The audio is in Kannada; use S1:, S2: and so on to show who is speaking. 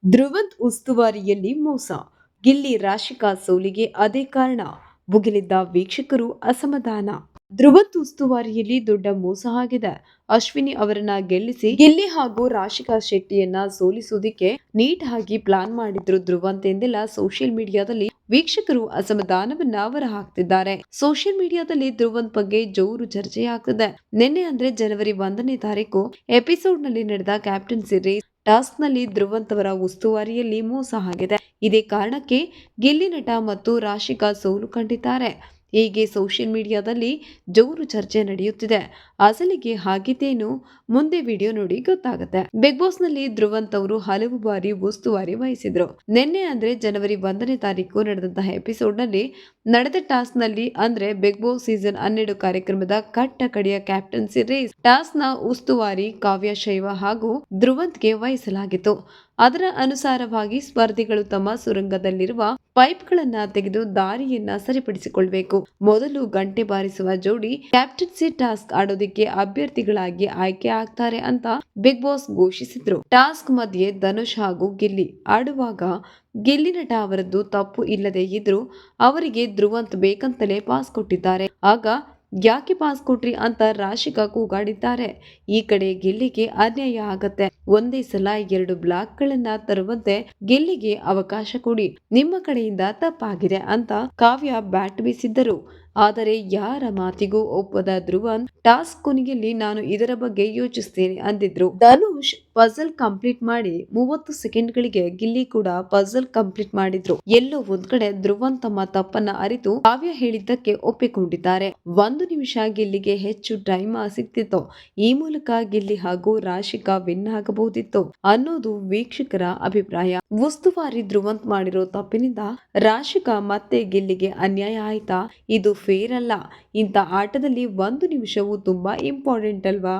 S1: ಧ್ರುವಂತ್ ಉಸ್ತುವಾರಿಯಲ್ಲಿ ಮೋಸ, ಗಿಲ್ಲಿ ರಾಶಿಕಾ ಸೋಲಿಗೆ ಅದೇ ಕಾರಣ, ಭುಗಿಲಿದ್ದ ವೀಕ್ಷಕರು ಅಸಮಾಧಾನ. ಧ್ರುವಂತ್ ಉಸ್ತುವಾರಿಯಲ್ಲಿ ದೊಡ್ಡ ಮೋಸ ಆಗಿದೆ. ಅಶ್ವಿನಿ ಅವರನ್ನ ಗೆಲ್ಲಿಸಿ ಗಿಲ್ಲಿ ಹಾಗೂ ರಾಶಿಕಾ ಶೆಟ್ಟಿಯನ್ನ ಸೋಲಿಸುವುದಕ್ಕೆ ನೀಟ್ ಆಗಿ ಪ್ಲಾನ್ ಮಾಡಿದ್ರು ಧ್ರುವಂತ್ ಎಂದೆಲ್ಲ ಸೋಷಿಯಲ್ ಮೀಡಿಯಾದಲ್ಲಿ ವೀಕ್ಷಕರು ಅಸಮಾಧಾನವನ್ನ ಹೊರಹಾಕ್ತಿದ್ದಾರೆ. ಸೋಷಿಯಲ್ ಮೀಡಿಯಾದಲ್ಲಿ ಧ್ರುವಂತ್ ಬಗ್ಗೆ ಜೋರು ಚರ್ಚೆ ಆಗ್ತಿದೆ. ನಿನ್ನೆ ಅಂದ್ರೆ ಜನವರಿ 1ನೇ ತಾರೀಕು ಎಪಿಸೋಡ್ ನಲ್ಲಿ ನಡೆದ ಕ್ಯಾಪ್ಟನ್ಸಿ ರೇಸ್ ಟಾಸ್ಕ್ ನಲ್ಲಿ ಧ್ರುವಂತ್ ಅವರ ಉಸ್ತುವಾರಿಯಲ್ಲಿ ಮೋಸ ಆಗಿದೆ. ಇದೇ ಕಾರಣಕ್ಕೆ ಗಿಲ್ಲಿ ನಟ ಮತ್ತು ರಾಶಿಕಾ ಸೋಲು ಕಂಡಿದ್ದಾರೆ. ಹೀಗೆ ಸೋಷಿಯಲ್ ಮೀಡಿಯಾದಲ್ಲಿ ಜೋರು ಚರ್ಚೆ ನಡೆಯುತ್ತಿದೆ. ಅಸಲಿಗೆ ಹಾಗಿದ್ದೇನು? ಮುಂದೆ ವಿಡಿಯೋ ನೋಡಿ ಗೊತ್ತಾಗುತ್ತೆ. ಬಿಗ್ ಬಾಸ್ ನಲ್ಲಿ ಧ್ರುವಂತ್ ಅವರು ಹಲವು ಬಾರಿ ಉಸ್ತುವಾರಿ ವಹಿಸಿದ್ರು. ನಿನ್ನೆ ಅಂದ್ರೆ ಜನವರಿ 1ನೇ ತಾರೀಕು ನಡೆದಂತಹ ಎಪಿಸೋಡ್ ನಲ್ಲಿ ನಡೆದ ಟಾಸ್ಕ್ ನಲ್ಲಿ ಅಂದ್ರೆ ಬಿಗ್ ಬಾಸ್ ಸೀಸನ್ 12 ಕಾರ್ಯಕ್ರಮದ ಕಟ್ಟ ಕಡೆಯ ಕ್ಯಾಪ್ಟನ್ಸಿ ರೇಸ್ ಟಾಸ್ಕ್ ನ ಉಸ್ತುವಾರಿ ಕಾವ್ಯ ಶೈವ ಹಾಗೂ ಧ್ರುವಂತ್ಗೆ ವಹಿಸಲಾಗಿತ್ತು. ಅದರ ಅನುಸಾರವಾಗಿ ಸ್ಪರ್ಧಿಗಳು ತಮ್ಮ ಸುರಂಗದಲ್ಲಿರುವ ಪೈಪ್ಗಳನ್ನ ತೆಗೆದು ದಾರಿಯನ್ನ ಸರಿಪಡಿಸಿಕೊಳ್ಬೇಕು. ಮೊದಲು ಗಂಟೆ ಬಾರಿಸುವ ಜೋಡಿ ಕ್ಯಾಪ್ಟನ್ಸಿ ಟಾಸ್ಕ್ ಆಡೋದಿಕ್ಕೆ ಅಭ್ಯರ್ಥಿಗಳಾಗಿ ಆಯ್ಕೆ ಆಗ್ತಾರೆ ಅಂತ ಬಿಗ್ ಬಾಸ್ ಘೋಷಿಸಿದ್ರು. ಟಾಸ್ಕ್ ಮಧ್ಯೆ ಧನುಷ್ ಹಾಗೂ ಗಿಲ್ಲಿ ಆಡುವಾಗ ಗಿಲ್ಲಿ ನಟ ಅವರದ್ದು ತಪ್ಪು ಇಲ್ಲದೆ ಇದ್ರು ಅವರಿಗೆ ಧ್ರುವಂತ್ ಬೇಕಂತಲೇ ಪಾಸ್ ಕೊಟ್ಟಿದ್ದಾರೆ. ಆಗ ಯಾಕೆ ಪಾಸ್ ಕೊಟ್ರಿ ಅಂತ ರಾಶಿಕಾ ಕೂಗಾಡಿದ್ದಾರೆ. ಈ ಕಡೆ ಗಿಲ್ಲಿಗೆ ಅನ್ಯಾಯ ಆಗತ್ತೆ. ಒಂದೇ ಸಲ 2 ಬ್ಲಾಕ್ಗಳನ್ನ ತರುವಂತೆ ಗಿಲ್ಲಿಗೆ ಅವಕಾಶ ಕೊಡಿ, ನಿಮ್ಮ ಕಡೆಯಿಂದ ತಪ್ಪಾಗಿದೆ ಅಂತ ಕಾವ್ಯ ಬ್ಯಾಟ್ ಬೀಸಿದ್ದರು. ಆದರೆ ಯಾರ ಮಾತಿಗೂ ಒಪ್ಪದ ಧ್ರುವಂತ್ ಟಾಸ್ಕ್ ಕೊನೆಯಲ್ಲಿ ನಾನು ಇದರ ಬಗ್ಗೆ ಯೋಚಿಸ್ತೇನೆ ಅಂದಿದ್ರು. ಧನುಷ್ ಪಜಲ್ ಕಂಪ್ಲೀಟ್ ಮಾಡಿ 30 ಸೆಕೆಂಡ್ಗಳಿಗೆ ಗಿಲ್ಲಿ ಕೂಡ ಪಜಲ್ ಕಂಪ್ಲೀಟ್ ಮಾಡಿದ್ರು. ಎಲ್ಲೋ ಒಂದ್ ಕಡೆ ಧ್ರುವಂತ್ ತಮ್ಮ ತಪ್ಪನ್ನ ಅರಿತು ಕಾವ್ಯ ಹೇಳಿದ್ದಕ್ಕೆ ಒಪ್ಪಿಕೊಂಡಿದ್ದಾರೆ. 1 ನಿಮಿಷ ಗಿಲ್ಲಿಗೆ ಹೆಚ್ಚು ಟೈಮ್ ಸಿಕ್ತಿತ್ತು. ಈ ಮೂಲಕ ಗಿಲ್ಲಿ ಹಾಗೂ ರಾಶಿಕಾ ವಿನ್ ಆಗಬಹುದಿತ್ತು ಅನ್ನೋದು ವೀಕ್ಷಕರ ಅಭಿಪ್ರಾಯ. ಉಸ್ತುವಾರಿ ಧ್ರುವಂತ್ ಮಾಡಿರೋ ತಪ್ಪಿನಿಂದ ರಾಶಿಕಾ ಮತ್ತೆ ಗಿಲ್ಲಿಗೆ ಅನ್ಯಾಯ ಆಯ್ತಾ? ಇದು ಫೇರ್ ಅಲ್ಲ. ಇಂಥ ಆಟದಲ್ಲಿ 1 ನಿಮಿಷವೂ ತುಂಬಾ ಇಂಪಾರ್ಟೆಂಟ್ ಅಲ್ವಾ?